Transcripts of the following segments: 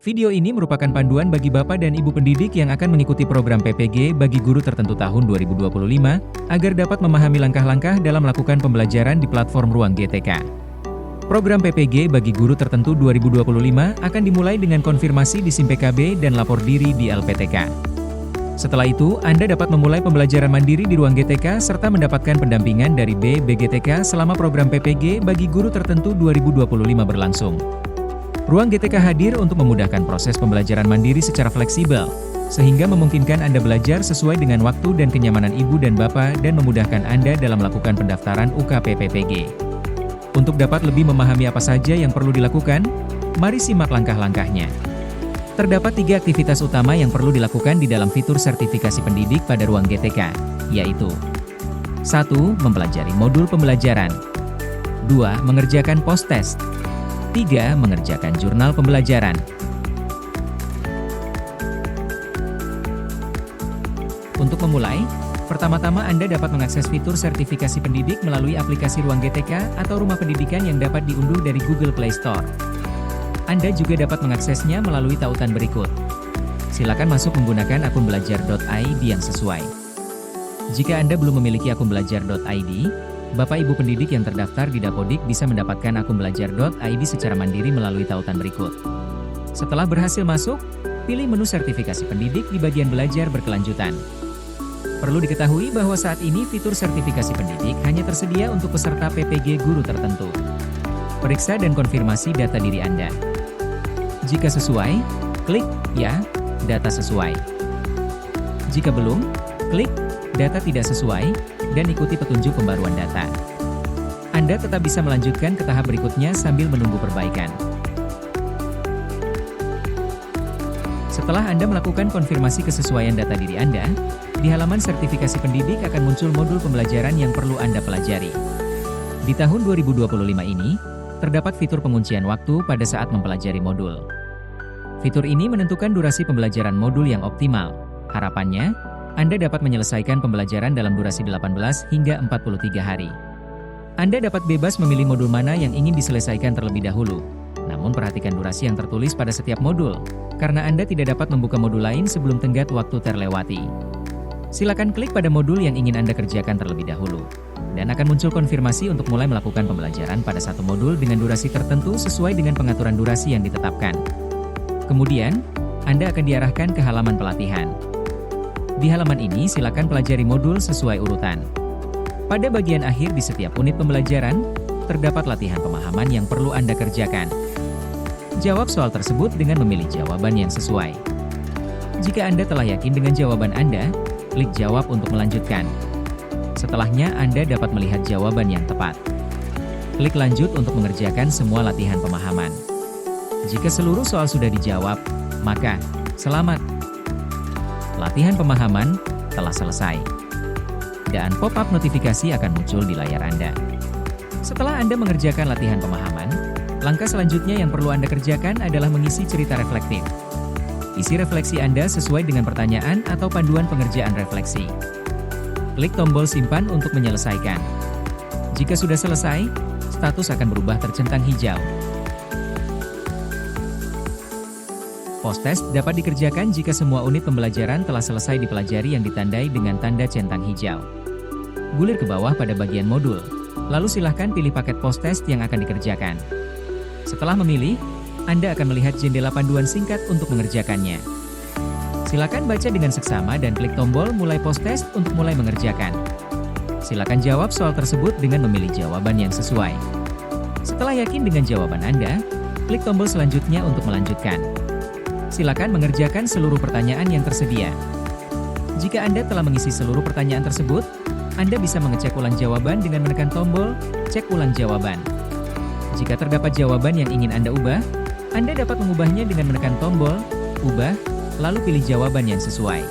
Video ini merupakan panduan bagi Bapak dan Ibu pendidik yang akan mengikuti program PPG bagi guru tertentu tahun 2025, agar dapat memahami langkah-langkah dalam melakukan pembelajaran di platform Ruang GTK. Program PPG bagi guru tertentu 2025 akan dimulai dengan konfirmasi di SIM PKB dan lapor diri di LPTK. Setelah itu, Anda dapat memulai pembelajaran mandiri di Ruang GTK serta mendapatkan pendampingan dari BGTK selama program PPG bagi guru tertentu 2025 berlangsung. Ruang GTK hadir untuk memudahkan proses pembelajaran mandiri secara fleksibel, sehingga memungkinkan Anda belajar sesuai dengan waktu dan kenyamanan Ibu dan Bapak dan memudahkan Anda dalam melakukan pendaftaran UKP PPG. Untuk dapat lebih memahami apa saja yang perlu dilakukan, mari simak langkah-langkahnya. Terdapat 3 aktivitas utama yang perlu dilakukan di dalam fitur sertifikasi pendidik pada Ruang GTK, yaitu 1. Mempelajari modul pembelajaran 2. Mengerjakan post-test 3. Mengerjakan jurnal pembelajaran. Untuk memulai, pertama-tama Anda dapat mengakses fitur sertifikasi pendidik melalui aplikasi Ruang GTK atau Rumah Pendidikan yang dapat diunduh dari Google Play Store. Anda juga dapat mengaksesnya melalui tautan berikut. Silakan masuk menggunakan akun belajar.id yang sesuai. Jika Anda belum memiliki akun belajar.id, Bapak Ibu pendidik yang terdaftar di Dapodik bisa mendapatkan akun belajar.id secara mandiri melalui tautan berikut. Setelah berhasil masuk, pilih menu sertifikasi pendidik di bagian belajar berkelanjutan. Perlu diketahui bahwa saat ini fitur sertifikasi pendidik hanya tersedia untuk peserta PPG guru tertentu. Periksa dan konfirmasi data diri Anda. Jika sesuai, klik "Ya, data sesuai". Jika belum, klik "Data tidak sesuai", dan ikuti petunjuk pembaruan data. Anda tetap bisa melanjutkan ke tahap berikutnya sambil menunggu perbaikan. Setelah Anda melakukan konfirmasi kesesuaian data diri Anda, di halaman sertifikasi pendidik akan muncul modul pembelajaran yang perlu Anda pelajari. Di tahun 2025 ini, terdapat fitur penguncian waktu pada saat mempelajari modul. Fitur ini menentukan durasi pembelajaran modul yang optimal. Harapannya, Anda dapat menyelesaikan pembelajaran dalam durasi 18 hingga 43 hari. Anda dapat bebas memilih modul mana yang ingin diselesaikan terlebih dahulu. Namun perhatikan durasi yang tertulis pada setiap modul, karena Anda tidak dapat membuka modul lain sebelum tenggat waktu terlewati. Silakan klik pada modul yang ingin Anda kerjakan terlebih dahulu, dan akan muncul konfirmasi untuk mulai melakukan pembelajaran pada satu modul dengan durasi tertentu sesuai dengan pengaturan durasi yang ditetapkan. Kemudian, Anda akan diarahkan ke halaman pelatihan. Di halaman ini silakan pelajari modul sesuai urutan. Pada bagian akhir di setiap unit pembelajaran, terdapat latihan pemahaman yang perlu Anda kerjakan. Jawab soal tersebut dengan memilih jawaban yang sesuai. Jika Anda telah yakin dengan jawaban Anda, klik jawab untuk melanjutkan. Setelahnya Anda dapat melihat jawaban yang tepat. Klik lanjut untuk mengerjakan semua latihan pemahaman. Jika seluruh soal sudah dijawab, maka selamat. Latihan pemahaman telah selesai. Dan pop-up notifikasi akan muncul di layar Anda. Setelah Anda mengerjakan latihan pemahaman, langkah selanjutnya yang perlu Anda kerjakan adalah mengisi cerita reflektif. Isi refleksi Anda sesuai dengan pertanyaan atau panduan pengerjaan refleksi. Klik tombol simpan untuk menyelesaikan. Jika sudah selesai, status akan berubah tercentang hijau. Post-test dapat dikerjakan jika semua unit pembelajaran telah selesai dipelajari yang ditandai dengan tanda centang hijau. Gulir ke bawah pada bagian modul, lalu silahkan pilih paket post-test yang akan dikerjakan. Setelah memilih, Anda akan melihat jendela panduan singkat untuk mengerjakannya. Silakan baca dengan seksama dan klik tombol mulai post-test untuk mulai mengerjakan. Silakan jawab soal tersebut dengan memilih jawaban yang sesuai. Setelah yakin dengan jawaban Anda, klik tombol selanjutnya untuk melanjutkan. Silakan mengerjakan seluruh pertanyaan yang tersedia. Jika Anda telah mengisi seluruh pertanyaan tersebut, Anda bisa mengecek ulang jawaban dengan menekan tombol "Cek ulang jawaban". Jika terdapat jawaban yang ingin Anda ubah, Anda dapat mengubahnya dengan menekan tombol "Ubah", lalu pilih jawaban yang sesuai.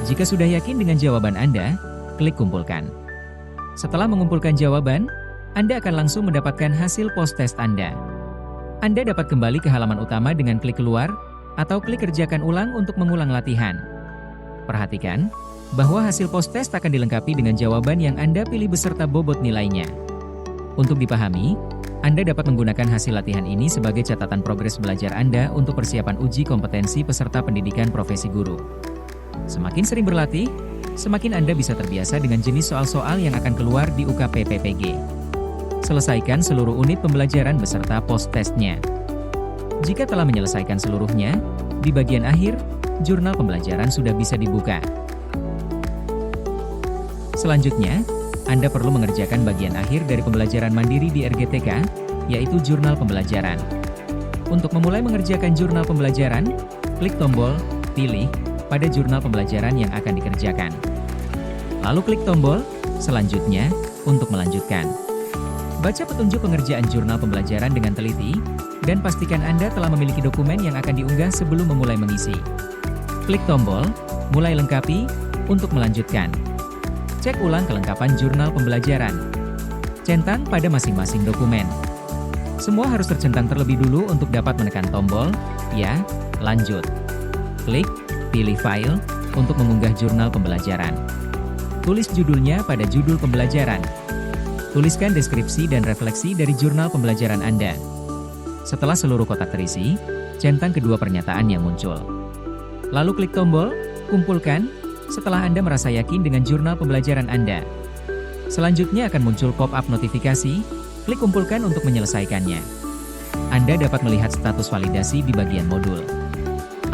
Jika sudah yakin dengan jawaban Anda, klik "Kumpulkan". Setelah mengumpulkan jawaban, Anda akan langsung mendapatkan hasil post-test Anda. Anda dapat kembali ke halaman utama dengan klik "Keluar", atau klik "Kerjakan ulang" untuk mengulang latihan. Perhatikan bahwa hasil post-test akan dilengkapi dengan jawaban yang Anda pilih beserta bobot nilainya. Untuk dipahami, Anda dapat menggunakan hasil latihan ini sebagai catatan progres belajar Anda untuk persiapan uji kompetensi peserta pendidikan profesi guru. Semakin sering berlatih, semakin Anda bisa terbiasa dengan jenis soal-soal yang akan keluar di UKP-PPG. Selesaikan seluruh unit pembelajaran beserta post-testnya. Jika telah menyelesaikan seluruhnya, di bagian akhir, jurnal pembelajaran sudah bisa dibuka. Selanjutnya, Anda perlu mengerjakan bagian akhir dari pembelajaran mandiri di RGTK, yaitu jurnal pembelajaran. Untuk memulai mengerjakan jurnal pembelajaran, klik tombol "Pilih" pada jurnal pembelajaran yang akan dikerjakan. Lalu klik tombol "Selanjutnya" untuk melanjutkan. Baca petunjuk pengerjaan jurnal pembelajaran dengan teliti, dan pastikan Anda telah memiliki dokumen yang akan diunggah sebelum memulai mengisi. Klik tombol "Mulai lengkapi" untuk melanjutkan. Cek ulang kelengkapan jurnal pembelajaran. Centang pada masing-masing dokumen. Semua harus tercentang terlebih dulu untuk dapat menekan tombol "Ya, lanjut". Klik "Pilih file" untuk mengunggah jurnal pembelajaran. Tulis judulnya pada judul pembelajaran. Tuliskan deskripsi dan refleksi dari jurnal pembelajaran Anda. Setelah seluruh kotak terisi, centang kedua pernyataan yang muncul. Lalu klik tombol "Kumpulkan" setelah Anda merasa yakin dengan jurnal pembelajaran Anda. Selanjutnya akan muncul pop-up notifikasi, klik "Kumpulkan" untuk menyelesaikannya. Anda dapat melihat status validasi di bagian modul.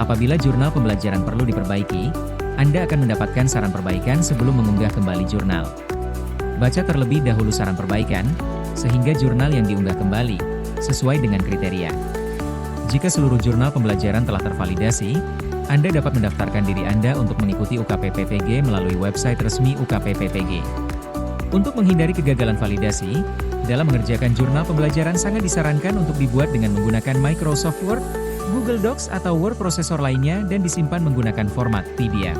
Apabila jurnal pembelajaran perlu diperbaiki, Anda akan mendapatkan saran perbaikan sebelum mengunggah kembali jurnal. Baca terlebih dahulu saran perbaikan, sehingga jurnal yang diunggah kembali sesuai dengan kriteria. Jika seluruh jurnal pembelajaran telah tervalidasi, Anda dapat mendaftarkan diri Anda untuk mengikuti UKP-PPG melalui website resmi UKP-PPG. Untuk menghindari kegagalan validasi, dalam mengerjakan jurnal pembelajaran sangat disarankan untuk dibuat dengan menggunakan Microsoft Word, Google Docs atau Word processor lainnya dan disimpan menggunakan format PDF.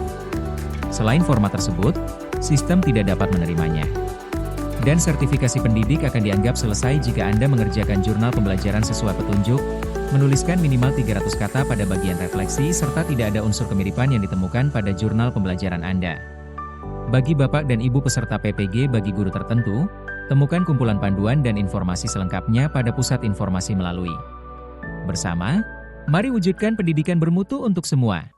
Selain format tersebut, sistem tidak dapat menerimanya. Dan sertifikasi pendidik akan dianggap selesai jika Anda mengerjakan jurnal pembelajaran sesuai petunjuk, menuliskan minimal 300 kata pada bagian refleksi serta tidak ada unsur kemiripan yang ditemukan pada jurnal pembelajaran Anda. Bagi Bapak dan Ibu peserta PPG bagi guru tertentu, temukan kumpulan panduan dan informasi selengkapnya pada Pusat Informasi Melalui. Bersama, mari wujudkan pendidikan bermutu untuk semua.